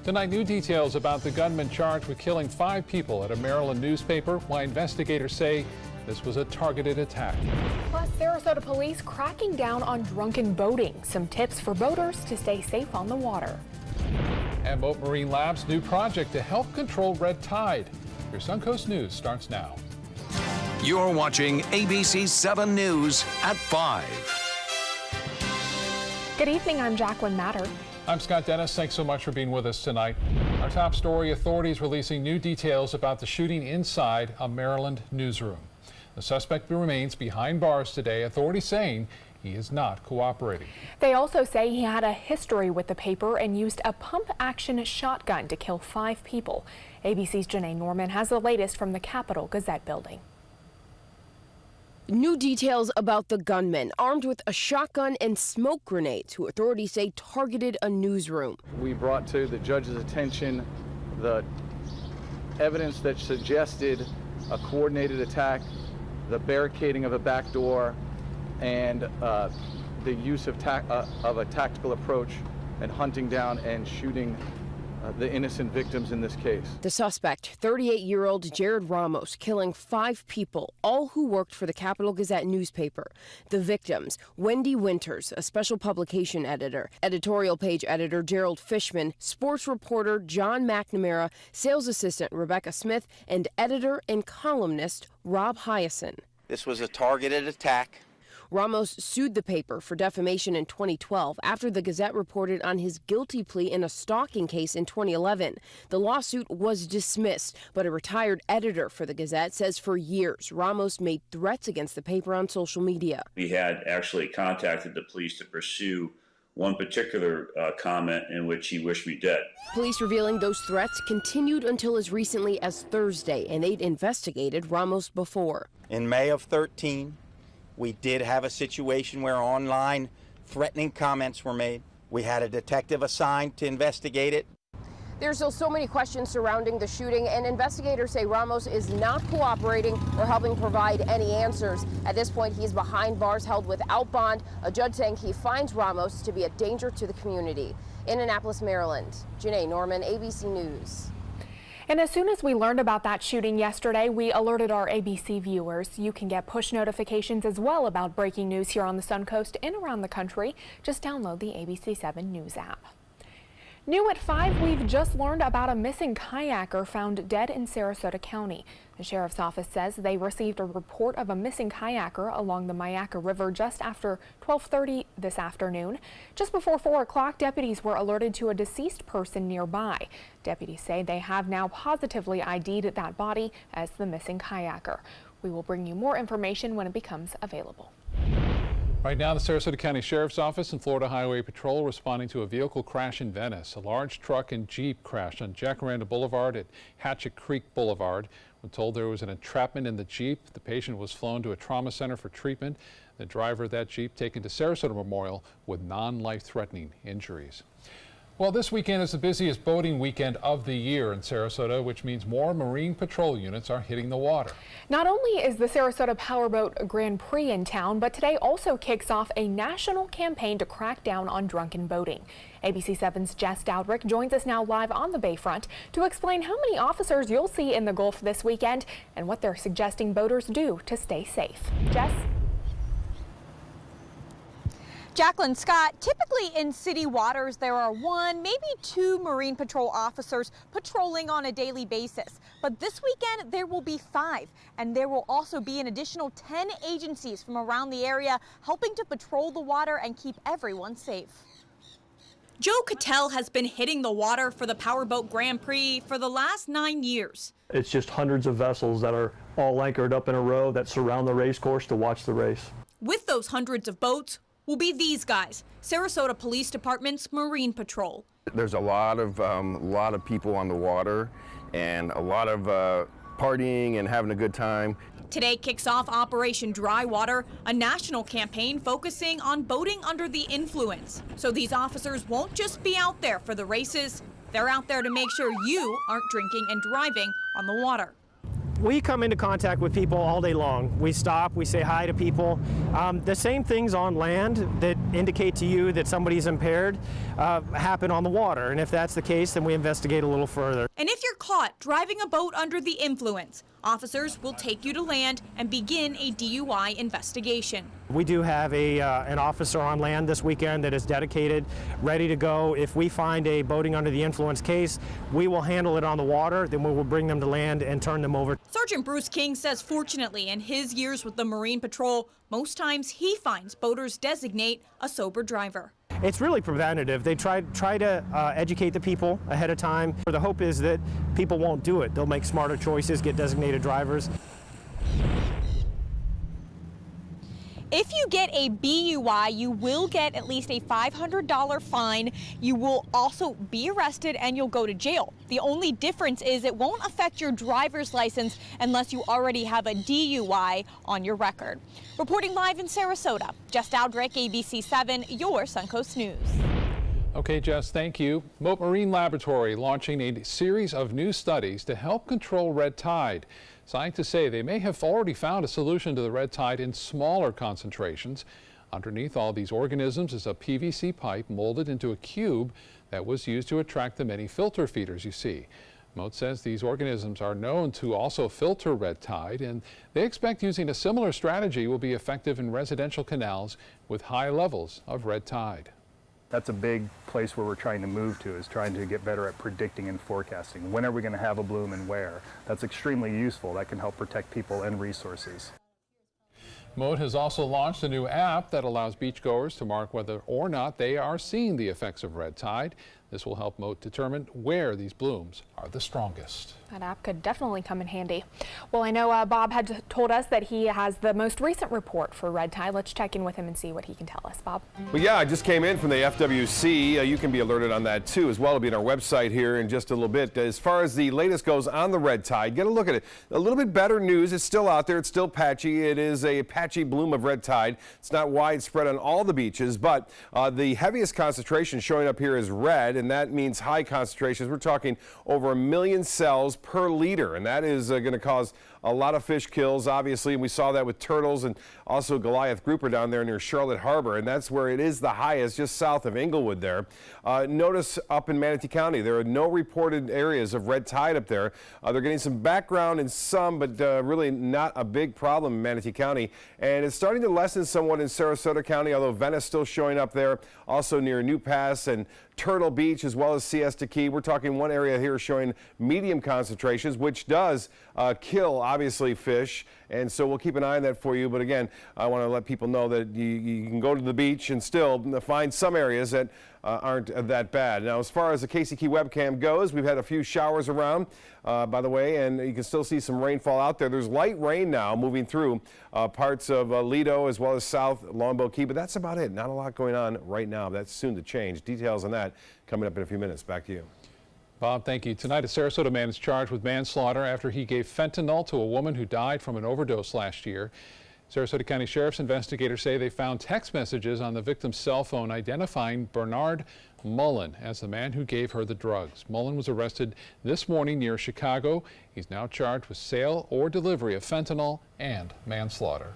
Tonight, new details about the gunman charged with killing 5 people at a Maryland newspaper, why investigators say this was a targeted attack. Plus, Sarasota police cracking down on drunken boating. Some tips for boaters to stay safe on the water. And Mote Marine Lab's new project to help control red tide. Your Suncoast News starts now. You're watching ABC 7 News at 5. Good evening, I'm Jacqueline Matter. I'm Scott Dennis. Thanks so much for being with us tonight. Our top story, authorities releasing new details about the shooting inside a Maryland newsroom. The suspect remains behind bars today, authorities saying he is not cooperating. They also say he had a history with the paper and used a pump-action shotgun to kill 5 people. ABC's Janae Norman has the latest from the Capitol Gazette building. New details about the gunman, armed with a shotgun and smoke grenades, who authorities say targeted a newsroom. We brought to the judge's attention the evidence that suggested a coordinated attack, the barricading of a back door, and the use of a tactical approach and hunting down and shooting the innocent victims in this case. The suspect, 38-year-old Jared Ramos, killing 5 people, all who worked for the Capitol Gazette newspaper. The victims, Wendy Winters, a special publication editor, editorial page editor Gerald Fishman, sports reporter John McNamara, sales assistant Rebecca Smith, and editor and columnist Rob Hyacin. This was a targeted attack. Ramos sued the paper for defamation in 2012 after the Gazette reported on his guilty plea in a stalking case in 2011. The lawsuit was dismissed, but a retired editor for the Gazette says for years Ramos made threats against the paper on social media. We had actually contacted the police to pursue one particular comment in which he wished me dead. Police revealing those threats continued until as recently as Thursday, and they'd investigated Ramos before. In May of 13, we did have a situation where online threatening comments were made. We had a detective assigned to investigate it. There's still so many questions surrounding the shooting, and investigators say Ramos is not cooperating or helping provide any answers. At this point, he's behind bars, held without bond. A judge saying he finds Ramos to be a danger to the community. In Annapolis, Maryland, Janae Norman, ABC News. And as soon as we learned about that shooting yesterday, we alerted our ABC viewers. You can get push notifications as well about breaking news here on the Suncoast and around the country. Just download the ABC 7 News app. New at 5, we've just learned about a missing kayaker found dead in Sarasota County. The sheriff's office says they received a report of a missing kayaker along the Myakka River just after 12:30 this afternoon. Just before 4 o'clock, deputies were alerted to a deceased person nearby. Deputies say they have now positively ID'd that body as the missing kayaker. We will bring you more information when it becomes available. Right now, the Sarasota County Sheriff's Office and Florida Highway Patrol responding to a vehicle crash in Venice. A large truck and Jeep crashed on Jacaranda Boulevard at Hatchet Creek Boulevard. We're told there was an entrapment in the Jeep. The patient was flown to a trauma center for treatment. The driver of that Jeep taken to Sarasota Memorial with non-life-threatening injuries. Well, this weekend is the busiest boating weekend of the year in Sarasota, which means more Marine Patrol units are hitting the water. Not only is the Sarasota Powerboat Grand Prix in town, but today also kicks off a national campaign to crack down on drunken boating. ABC 7's Jess Dowdrick joins us now live on the Bayfront to explain how many officers you'll see in the Gulf this weekend and what they're suggesting boaters do to stay safe. Jess? Jacqueline, Scott, typically in city waters there are 1, maybe 2 Marine Patrol officers patrolling on a daily basis. But this weekend there will be 5, and there will also be an additional 10 agencies from around the area helping to patrol the water and keep everyone safe. Joe Cattell has been hitting the water for the Powerboat Grand Prix for the last 9 years. It's just hundreds of vessels that are all anchored up in a row that surround the race course to watch the race. With those hundreds of boats will be these guys, Sarasota Police Department's Marine Patrol. There's a lot of people on the water and a lot of partying and having a good time. Today kicks off Operation Dry Water, a national campaign focusing on boating under the influence. So these officers won't just be out there for the races, they're out there to make sure you aren't drinking and driving on the water. We come into contact with people all day long. We stop, we say hi to people. The same things on land that indicate to you that somebody's impaired happen on the water. And if that's the case, then we investigate a little further. And if you're caught driving a boat under the influence, officers will take you to land and begin a DUI investigation. We do have an officer on land this weekend that is dedicated, ready to go. If we find a boating under the influence case, we will handle it on the water, then we will bring them to land and turn them over. Sergeant Bruce King says fortunately in his years with the Marine Patrol, most times he finds boaters designate a sober driver. It's really preventative. They try to educate the people ahead of time. The hope is that people won't do it. They'll make smarter choices, get designated drivers. If you get a BUI, you will get at least a $500 fine. You will also be arrested and you'll go to jail. The only difference is it won't affect your driver's license unless you already have a DUI on your record. Reporting live in Sarasota, Jess Dowdrick, ABC 7, your Suncoast News. Okay, Jess, thank you. Mote Marine Laboratory launching a series of new studies to help control red tide. Scientists say they may have already found a solution to the red tide in smaller concentrations. Underneath all these organisms is a PVC pipe molded into a cube that was used to attract the many filter feeders you see. Mote says these organisms are known to also filter red tide, and they expect using a similar strategy will be effective in residential canals with high levels of red tide. That's a big place where we're trying to move to, is trying to get better at predicting and forecasting. When are we going to have a bloom and where? That's extremely useful. That can help protect people and resources. Mote has also launched a new app that allows beachgoers to mark whether or not they are seeing the effects of red tide. This will help Mote determine where these blooms are the strongest. That app could definitely come in handy. Well, I know Bob had told us that he has the most recent report for red tide. Let's check in with him and see what he can tell us. Bob? Well, yeah, I just came in from the FWC. You can be alerted on that too as well. It'll be on our website here in just a little bit. As far as the latest goes on the red tide, get a look at it. A little bit better news. It's still out there. It's still patchy. It is a patchy bloom of red tide. It's not widespread on all the beaches, but the heaviest concentration showing up here is red, and that means high concentrations. We're talking over 1 million cells per liter, and that is going to cause a lot of fish kills, obviously. We saw that with turtles and also Goliath grouper down there near Charlotte Harbor, and that's where it is the highest, just south of Inglewood there. Notice up in Manatee County, there are no reported areas of red tide up there. They're getting some background in some, but really not a big problem in Manatee County. And it's starting to lessen somewhat in Sarasota County, although Venice still showing up there, also near New Pass and Turtle Beach, as well as Siesta Key. We're talking one area here showing medium concentrations, which does kill, obviously, fish. And so we'll keep an eye on that for you. But again, I want to let people know that you can go to the beach and still find some areas that aren't that bad. Now, as far as the Casey Key webcam goes, we've had a few showers around, by the way, and you can still see some rainfall out there. There's light rain now moving through parts of Lido as well as South Longboat Key, but that's about it. Not a lot going on right now. That's soon to change. Details on that coming up in a few minutes. Back to you. Bob, thank you. Tonight, a Sarasota man is charged with manslaughter after he gave fentanyl to a woman who died from an overdose last year. Sarasota County Sheriff's investigators say they found text messages on the victim's cell phone identifying Bernard Mullen as the man who gave her the drugs. Mullen was arrested this morning near Chicago. He's now charged with sale or delivery of fentanyl and manslaughter.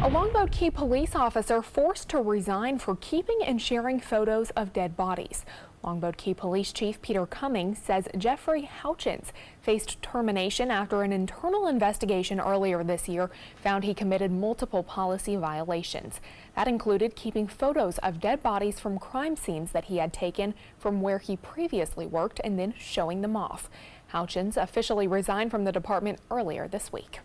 A Longboat Key police officer forced to resign for keeping and sharing photos of dead bodies. Longboat Key Police Chief Peter Cummings says Jeffrey Houchins faced termination after an internal investigation earlier this year found he committed multiple policy violations. That included keeping photos of dead bodies from crime scenes that he had taken from where he previously worked and then showing them off. Houchins officially resigned from the department earlier this week.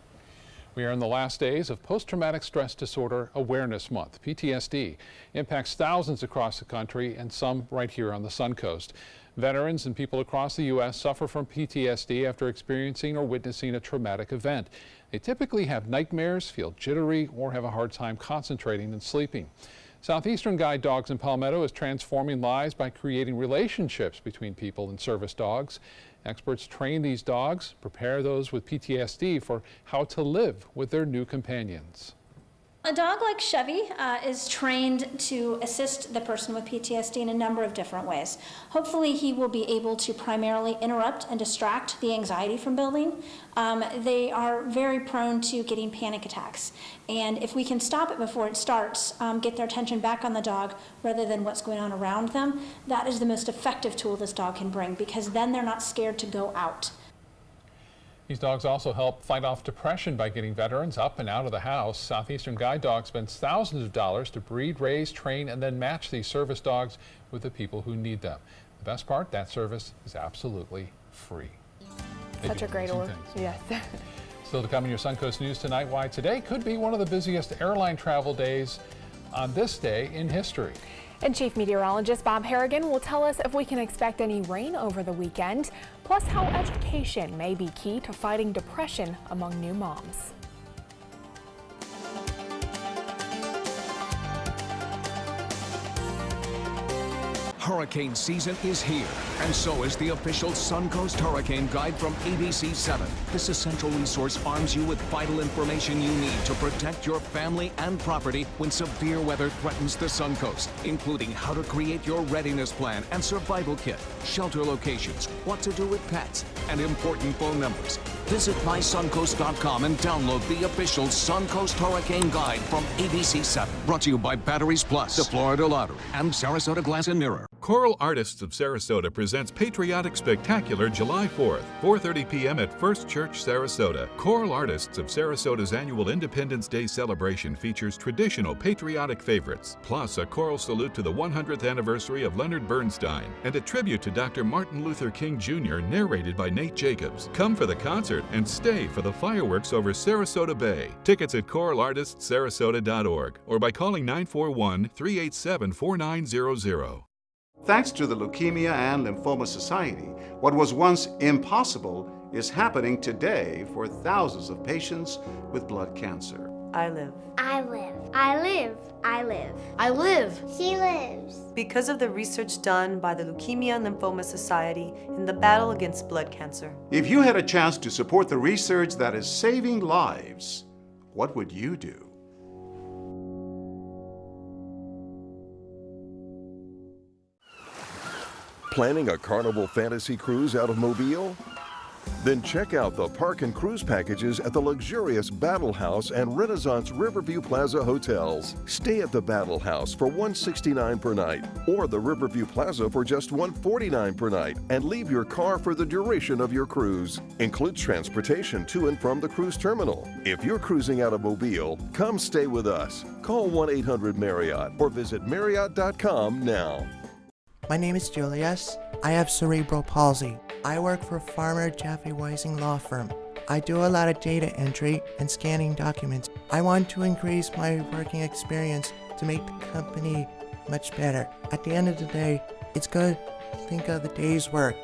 We are in the last days of Post-Traumatic Stress Disorder Awareness Month. PTSD impacts thousands across the country and some right here on the Suncoast. Veterans and people across the U.S. suffer from PTSD after experiencing or witnessing a traumatic event. They typically have nightmares, feel jittery, or have a hard time concentrating and sleeping. Southeastern Guide Dogs in Palmetto is transforming lives by creating relationships between people and service dogs. Experts train these dogs, prepare those with PTSD for how to live with their new companions. A dog like Chevy is trained to assist the person with PTSD in a number of different ways. Hopefully he will be able to primarily interrupt and distract the anxiety from building. They are very prone to getting panic attacks. And if we can stop it before it starts, get their attention back on the dog rather than what's going on around them, that is the most effective tool this dog can bring, because then they're not scared to go out. These dogs also help fight off depression by getting veterans up and out of the house. Southeastern Guide Dogs spends thousands of dollars to breed, raise, train, and then match these service dogs with the people who need them. The best part, that service is absolutely free. Such a great order. Yes. Still to come in your Suncoast News tonight, why today could be one of the busiest airline travel days on this day in history. And Chief Meteorologist Bob Harrigan will tell us if we can expect any rain over the weekend, plus how education may be key to fighting depression among new moms. Hurricane season is here, and so is the official Suncoast Hurricane Guide from ABC 7. This essential resource arms you with vital information you need to protect your family and property when severe weather threatens the Suncoast, including how to create your readiness plan and survival kit, shelter locations, what to do with pets, and important phone numbers. Visit mysuncoast.com and download the official Suncoast Hurricane Guide from ABC 7. Brought to you by Batteries Plus, the Florida Lottery, and Sarasota Glass and Mirror. Choral Artists of Sarasota presents Patriotic Spectacular July 4th, 4:30 p.m. at First Church, Sarasota. Choral Artists of Sarasota's annual Independence Day celebration features traditional patriotic favorites, plus a choral salute to the 100th anniversary of Leonard Bernstein, and a tribute to Dr. Martin Luther King Jr. narrated by Nate Jacobs. Come for the concert and stay for the fireworks over Sarasota Bay. Tickets at choralartistsarasota.org or by calling 941-387-4900. Thanks to the Leukemia and Lymphoma Society, what was once impossible is happening today for thousands of patients with blood cancer. I live. I live. I live. I live. I live. She lives. Because of the research done by the Leukemia and Lymphoma Society in the battle against blood cancer. If you had a chance to support the research that is saving lives, what would you do? Planning a Carnival Fantasy Cruise out of Mobile? Then check out the park and cruise packages at the luxurious Battle House and Renaissance Riverview Plaza hotels. Stay at the Battle House for $169 per night, or the Riverview Plaza for just $149 per night, and leave your car for the duration of your cruise. Includes transportation to and from the cruise terminal. If you're cruising out of Mobile, come stay with us. Call 1-800-MARRIOTT or visit Marriott.com now. My name is Julius. I have cerebral palsy. I work for Farmer Jeffrey Weising Law Firm. I do a lot of data entry and scanning documents. I want to increase my working experience to make the company much better. At the end of the day, it's good to think of the day's work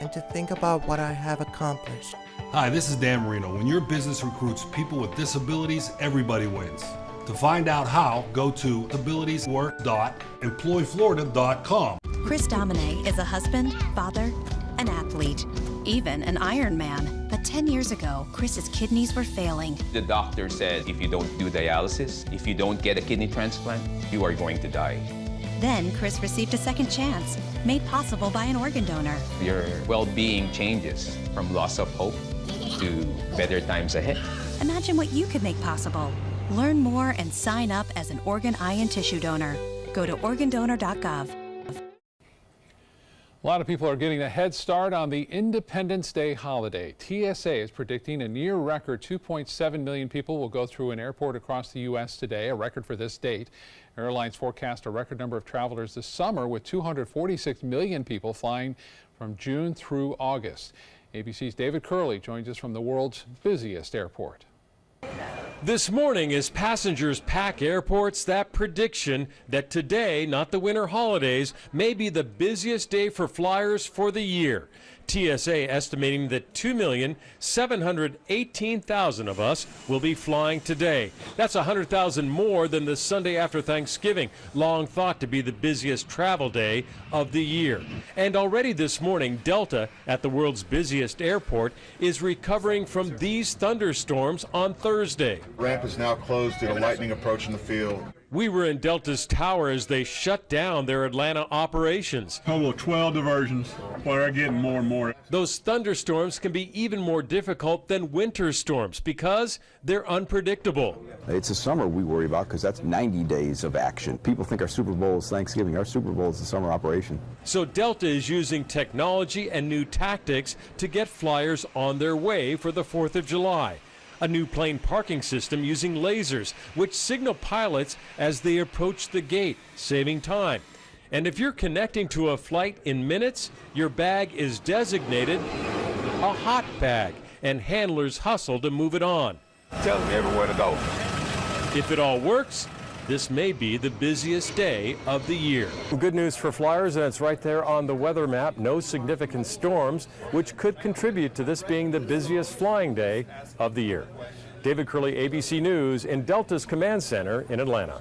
and to think about what I have accomplished. Hi, this is Dan Marino. When your business recruits people with disabilities, everybody wins. To find out how, go to abilitieswork.employflorida.com. Chris Domine is a husband, father, an athlete, even an Ironman. But 10 years ago, Chris's kidneys were failing. The doctor said if you don't do dialysis, if you don't get a kidney transplant, you are going to die. Then Chris received a second chance, made possible by an organ donor. Your well-being changes from loss of hope to better times ahead. Imagine what you could make possible. Learn more and sign up as an organ, eye, and tissue donor. Go to organdonor.gov. A lot of people are getting a head start on the Independence Day holiday. TSA is predicting a near record 2.7 million people will go through an airport across the U.S. today, a record for this date. Airlines forecast a record number of travelers this summer, with 246 million people flying from June through August. ABC's David Curley joins us from the world's busiest airport. This morning, as passengers pack airports, that prediction that today, not the winter holidays, may be the busiest day for flyers for the year. TSA estimating that 2,718,000 of us will be flying today. That's 100,000 more than the Sunday after Thanksgiving, long thought to be the busiest travel day of the year. And already this morning, Delta, at the world's busiest airport, is recovering from these thunderstorms on Thursday. Ramp is now closed due to lightning approaching the field. We were in Delta's tower as they shut down their Atlanta operations. Total of 12 diversions. We're getting more and more. Those thunderstorms can be even more difficult than winter storms because they're unpredictable. It's the summer we worry about because that's 90 days of action. People think our Super Bowl is Thanksgiving. Our Super Bowl is the summer operation. So Delta is using technology and new tactics to get flyers on their way for the 4th of July. A new plane parking system using lasers, which signal pilots as they approach the gate, saving time. And if you're connecting to a flight in minutes, your bag is designated a hot bag, and handlers hustle to move it on. Tell them everywhere to go. If it all works, this may be the busiest day of the year. Good news for flyers, and it's right there on the weather map. No significant storms, which could contribute to this being the busiest flying day of the year. David Curley, ABC News, in Delta's Command Center in Atlanta.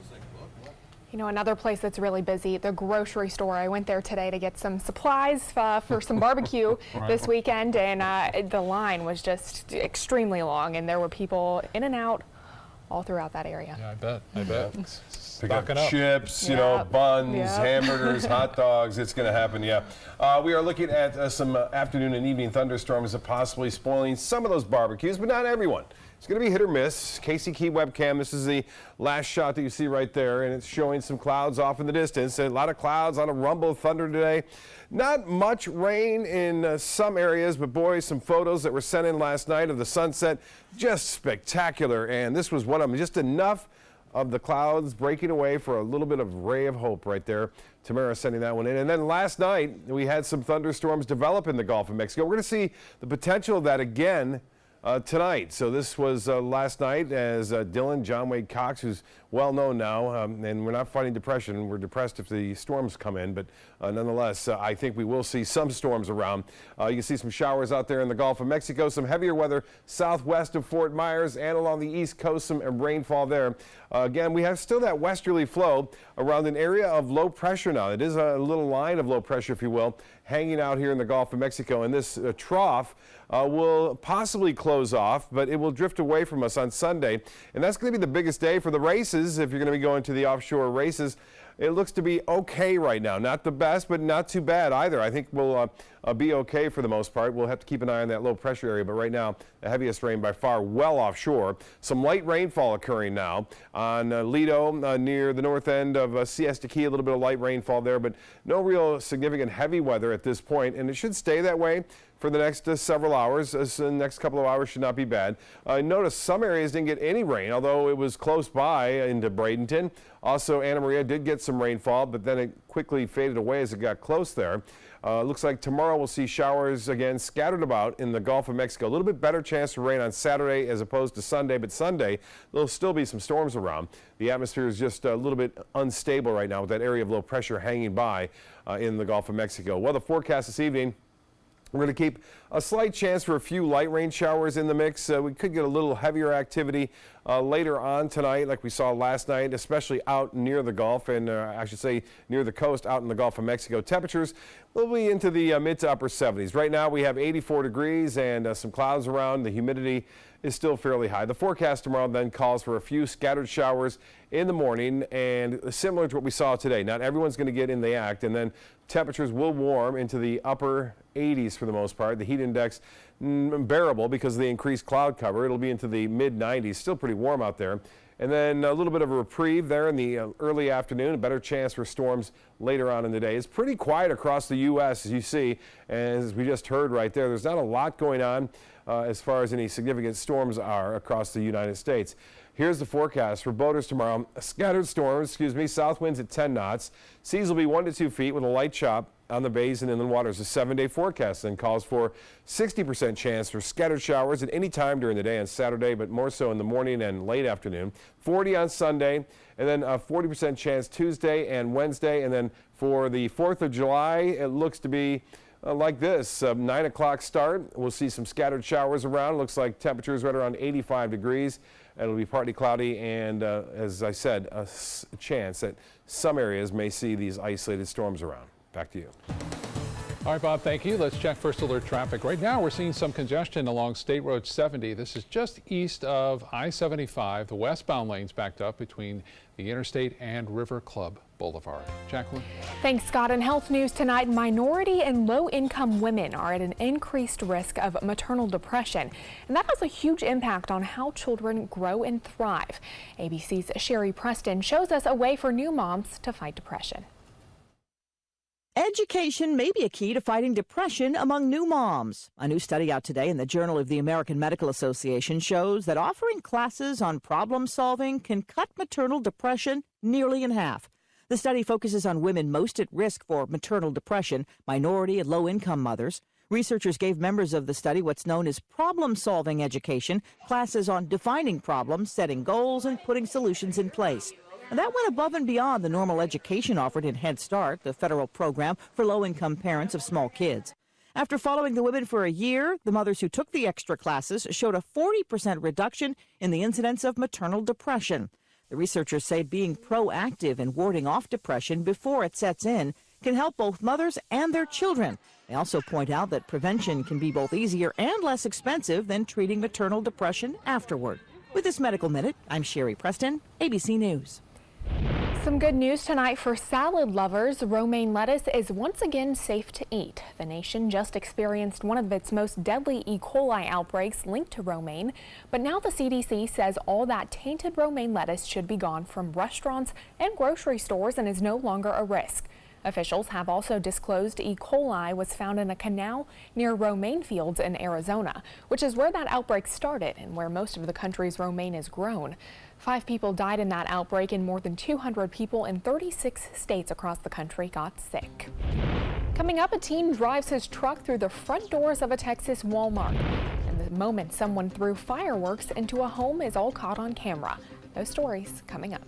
You know, another place that's really busy, the grocery store. I went there today to get some supplies for some barbecue this weekend, and the line was just extremely long, and there were people in and out all throughout that area. Yeah, I bet. Pick up Stocking up. chips, you Yep. know, buns, Yep. hamburgers, hot dogs. It's going to happen, yeah. We are looking at some afternoon and evening thunderstorms that possibly spoiling some of those barbecues, but not everyone. It's going to be hit or miss. Casey Key webcam, this is the last shot that you see right there, and it's showing some clouds off in the distance. A lot of clouds, on a rumble of thunder today. Not much rain in some areas, but boy, some photos that were sent in last night of the sunset, just spectacular. And this was one of them, just enough of the clouds breaking away for a little bit of ray of hope right there. Tamara sending that one in. And then last night, we had some thunderstorms develop in the Gulf of Mexico. We're going to see the potential of that again tonight. So this was last night as Dylan John Wade Cox, who's well known now, and we're not fighting depression. We're depressed if the storms come in, but nonetheless, I think we will see some storms around. You can see some showers out there in the Gulf of Mexico, some heavier weather southwest of Fort Myers and along the east coast, some rainfall there. Again, we have still that westerly flow around an area of low pressure now. It is a little line of low pressure, if you will, hanging out here in the Gulf of Mexico, and this trough will possibly close off, but it will drift away from us on Sunday. And that's going to be the biggest day for the races. If you're going to be going to the offshore races, it looks to be okay right now. Not the best, but not too bad either. I think we'll be okay for the most part. We'll have to keep an eye on that low pressure area, but right now, the heaviest rain by far well offshore. Some light rainfall occurring now on Lido near the north end of Siesta Key. A little bit of light rainfall there, but no real significant heavy weather at this point, and it should stay that way for the next several hours. The next couple of hours should not be bad. Notice some areas didn't get any rain, although it was close by into Bradenton. Also, Anna Maria did get some rainfall, but then it quickly faded away as it got close there. Looks like tomorrow we'll see showers again scattered about in the Gulf of Mexico. A little bit better chance for rain on Saturday as opposed to Sunday, but Sunday there'll still be some storms around. The atmosphere is just a little bit unstable right now with that area of low pressure hanging by in the Gulf of Mexico. Well, the forecast this evening, we're going to keep a slight chance for a few light rain showers in the mix. We could get a little heavier activity later on tonight like we saw last night, especially out near the Gulf and I should say near the coast out in the Gulf of Mexico. Temperatures will be into the mid to upper 70s. Right now we have 84 degrees and some clouds around. The humidity is still fairly high. The forecast tomorrow then calls for a few scattered showers in the morning and similar to what we saw today. Not everyone's going to get in the act, and then temperatures will warm into the upper 80s for the most part. The heat index bearable because of the increased cloud cover. It'll be into the mid 90s, still pretty warm out there. And then a little bit of a reprieve there in the early afternoon, a better chance for storms later on in the day. It's pretty quiet across the U.S. as you see, and as we just heard right there, there's not a lot going on as far as any significant storms are across the United States. Here's the forecast for boaters tomorrow. Scattered storms, south winds at 10 knots. Seas will be 1 to 2 feet with a light chop on the bays and inland waters. A 7-day forecast then calls for 60% chance for scattered showers at any time during the day on Saturday, but more so in the morning and late afternoon. 40 on Sunday, and then a 40% chance Tuesday and Wednesday. And then for the 4th of July, it looks to be like this, 9 o'clock start. We'll see some scattered showers around. Looks like temperatures right around 85 degrees. It'll be partly cloudy and, as I said, a chance that some areas may see these isolated storms around. Back to you. All right, Bob, thank you. Let's check First Alert traffic. Right now, we're seeing some congestion along State Road 70. This is just east of I-75. The westbound lanes backed up between the interstate and River Club Boulevard. Jacqueline? Thanks, Scott. In health news tonight, minority and low-income women are at an increased risk of maternal depression, and that has a huge impact on how children grow and thrive. ABC's Sherry Preston shows us a way for new moms to fight depression. Education may be a key to fighting depression among new moms. A new study out today in the Journal of the American Medical Association shows that offering classes on problem solving can cut maternal depression nearly in half. The study focuses on women most at risk for maternal depression, minority and low-income mothers. Researchers gave members of the study what's known as problem-solving education, classes on defining problems, setting goals, and putting solutions in place. And that went above and beyond the normal education offered in Head Start, the federal program for low-income parents of small kids. After following the women for a year, the mothers who took the extra classes showed a 40% reduction in the incidence of maternal depression. The researchers say being proactive in warding off depression before it sets in can help both mothers and their children. They also point out that prevention can be both easier and less expensive than treating maternal depression afterward. With this Medical Minute, I'm Sherry Preston, ABC News. Some good news tonight for salad lovers. Romaine lettuce is once again safe to eat. The nation just experienced one of its most deadly E. coli outbreaks linked to romaine, but now the CDC says all that tainted romaine lettuce should be gone from restaurants and grocery stores and is no longer a risk. Officials have also disclosed E. coli was found in a canal near romaine fields in Arizona, which is where that outbreak started and where most of the country's romaine is grown. 5 people died in that outbreak, and more than 200 people in 36 states across the country got sick. Coming up, a teen drives his truck through the front doors of a Texas Walmart. And the moment someone threw fireworks into a home is all caught on camera. Those stories coming up.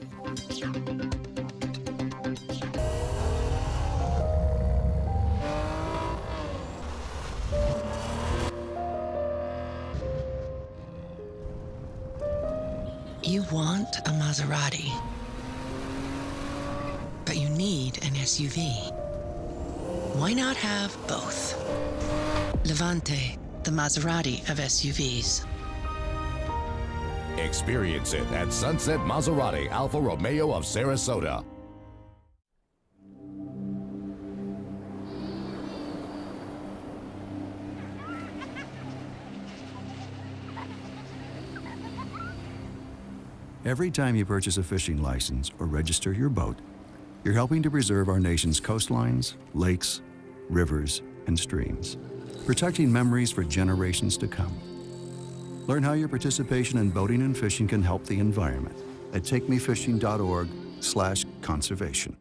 You want a Maserati, but you need an SUV. Why not have both? Levante, the Maserati of SUVs. Experience it at Sunset Maserati Alfa Romeo of Sarasota. Every time you purchase a fishing license or register your boat, you're helping to preserve our nation's coastlines, lakes, rivers, and streams, protecting memories for generations to come. Learn how your participation in boating and fishing can help the environment at takemefishing.org/conservation.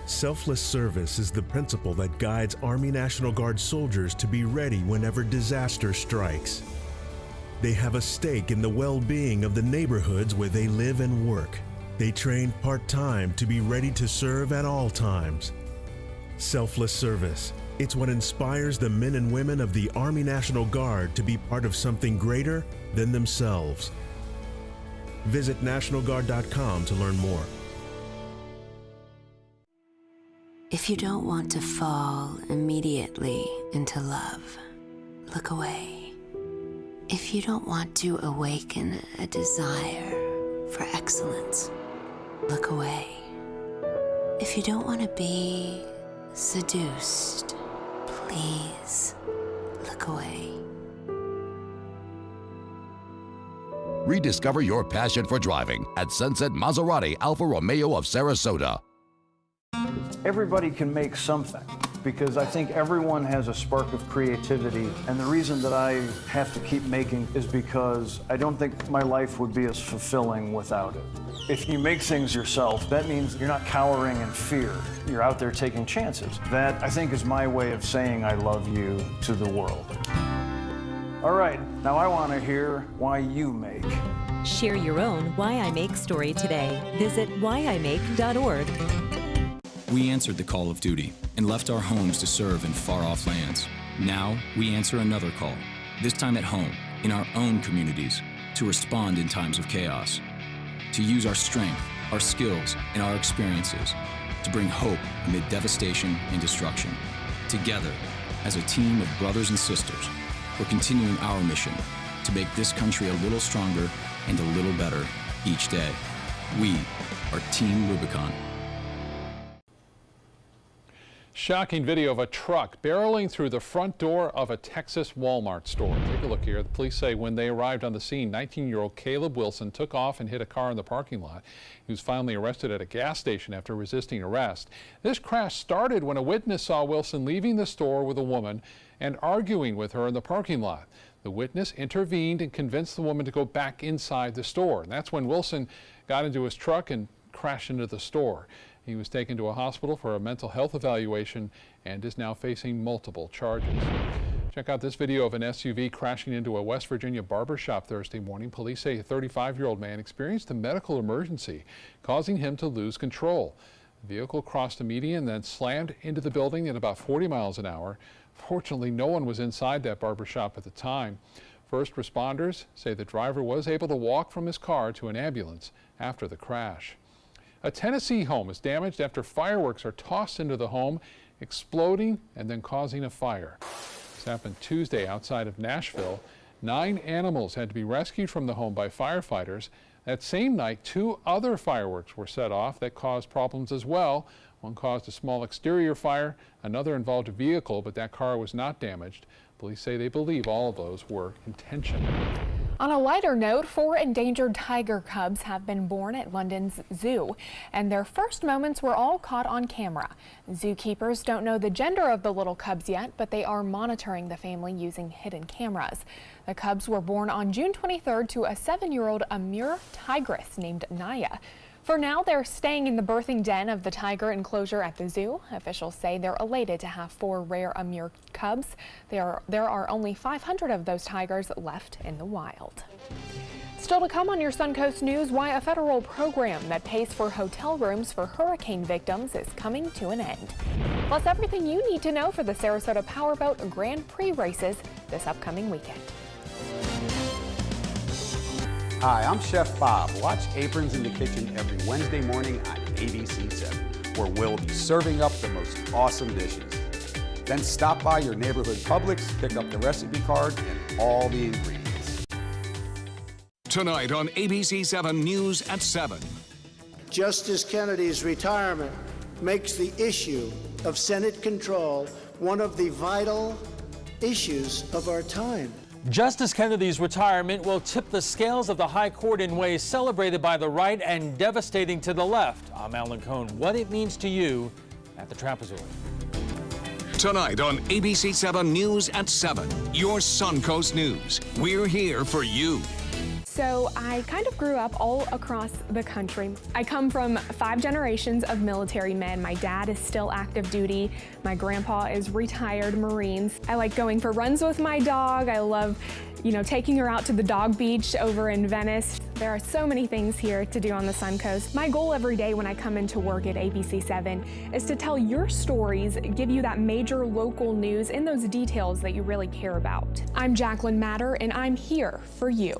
Selfless service is the principle that guides Army National Guard soldiers to be ready whenever disaster strikes. They have a stake in the well-being of the neighborhoods where they live and work. They train part-time to be ready to serve at all times. Selfless service. It's what inspires the men and women of the Army National Guard to be part of something greater than themselves. Visit NationalGuard.com to learn more. If you don't want to fall immediately into love, look away. If you don't want to awaken a desire for excellence, look away. If you don't want to be seduced, please look away. Rediscover your passion for driving at Sunset Maserati Alfa Romeo of Sarasota. Everybody can make something, because I think everyone has a spark of creativity, and the reason that I have to keep making is because I don't think my life would be as fulfilling without it. If you make things yourself, that means you're not cowering in fear. You're out there taking chances. That, I think, is my way of saying I love you to the world. All right, now I want to hear why you make. Share your own Why I Make story today. Visit whyimake.org. We answered the call of duty and left our homes to serve in far-off lands. Now, we answer another call, this time at home, in our own communities, to respond in times of chaos, to use our strength, our skills, and our experiences to bring hope amid devastation and destruction. Together, As a team of brothers and sisters, we're continuing our mission to make this country a little stronger and a little better each day. We are Team Rubicon. Shocking video of a truck barreling through the front door of a Texas Walmart store. Take a look here. The police say when they arrived on the scene, 19-year-old Caleb Wilson took off and hit a car in the parking lot. He was finally arrested at a gas station after resisting arrest. This crash started when a witness saw Wilson leaving the store with a woman and arguing with her in the parking lot. The witness intervened and convinced the woman to go back inside the store. And that's when Wilson got into his truck and crashed into the store. He was taken to a hospital for a mental health evaluation and is now facing multiple charges. Check out this video of an SUV crashing into a West Virginia barber shop Thursday morning. Police say a 35-year-old man experienced a medical emergency, causing him to lose control. The vehicle crossed a median and then slammed into the building at about 40 miles an hour. Fortunately, no one was inside that barber shop at the time. First responders say the driver was able to walk from his car to an ambulance after the crash. A Tennessee home is damaged after fireworks are tossed into the home, exploding and then causing a fire. This happened Tuesday outside of Nashville. 9 animals had to be rescued from the home by firefighters. That same night, 2 other fireworks were set off that caused problems as well. One caused a small exterior fire, another involved a vehicle, but that car was not damaged. Police say they believe all of those were intentional. On a lighter note, 4 endangered tiger cubs have been born at London's zoo, and their first moments were all caught on camera. Zookeepers don't know the gender of the little cubs yet, but they are monitoring the family using hidden cameras. The cubs were born on June 23rd to a 7-year-old Amur tigress named Naya. For now, they're staying in the birthing den of the tiger enclosure at the zoo. Officials say they're elated to have 4 rare Amur cubs. There are only 500 of those tigers left in the wild. Still to come on your Suncoast News, why a federal program that pays for hotel rooms for hurricane victims is coming to an end. Plus, everything you need to know for the Sarasota Powerboat Grand Prix races this upcoming weekend. Hi, I'm Chef Bob. Watch Aprons in the Kitchen every Wednesday morning on ABC7, where we'll be serving up the most awesome dishes. Then stop by your neighborhood Publix, pick up the recipe card and all the ingredients. Tonight on ABC7 News at 7. Justice Kennedy's retirement makes the issue of Senate control one of the vital issues of our time. Justice Kennedy's retirement will tip the scales of the High Court in ways celebrated by the right and devastating to the left. I'm Alan Cohn. What it means to you at the Trapezoid. Tonight on ABC7 News at 7, your Suncoast News. We're here for you. So I kind of grew up all across the country. I come from 5 generations of military men. My dad is still active duty. My grandpa is retired Marines. I like going for runs with my dog. I love, taking her out to the dog beach over in Venice. There are so many things here to do on the Suncoast. My goal every day when I come into work at ABC7 is to tell your stories, give you that major local news and those details that you really care about. I'm Jacqueline Matter, and I'm here for you.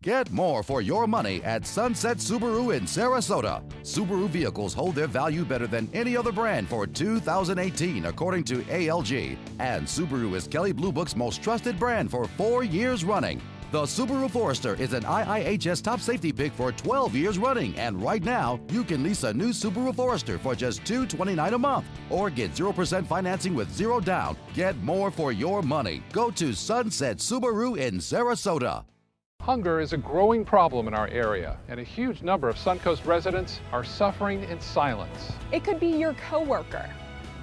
Get more for your money at Sunset Subaru in Sarasota. Subaru vehicles hold their value better than any other brand for 2018, according to ALG. And Subaru is Kelley Blue Book's most trusted brand for 4 years running. The Subaru Forester is an IIHS top safety pick for 12 years running, and right now, you can lease a new Subaru Forester for just $229 a month, or get 0% financing with 0 down. Get more for your money. Go to Sunset Subaru in Sarasota. Hunger is a growing problem in our area, and a huge number of Suncoast residents are suffering in silence. It could be your coworker,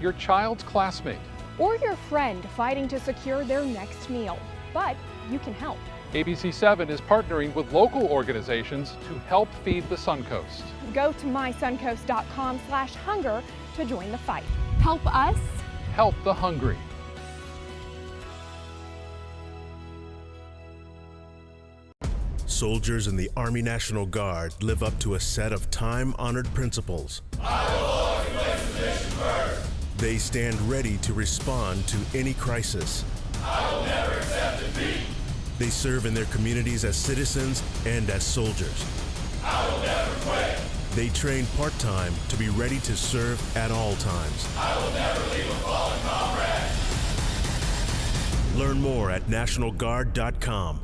your child's classmate, or your friend fighting to secure their next meal. But you can help. ABC7 is partnering with local organizations to help feed the Suncoast. Go to mysuncoast.com/hunger to join the fight. Help us. Help the hungry. Soldiers in the Army National Guard live up to a set of time-honored principles. I will always place the mission first. They stand ready to respond to any crisis. I will never accept defeat. They serve in their communities as citizens and as soldiers. I will never quit. They train part-time to be ready to serve at all times. I will never leave a fallen comrade. Learn more at NationalGuard.com.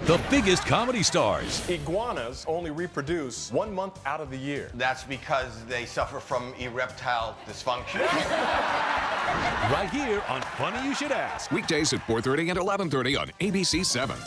The biggest comedy stars. Iguanas only reproduce 1 month out of the year. That's because they suffer from erectile dysfunction. Right here on Funny You Should Ask. Weekdays at 4:30 and 11:30 on ABC 7.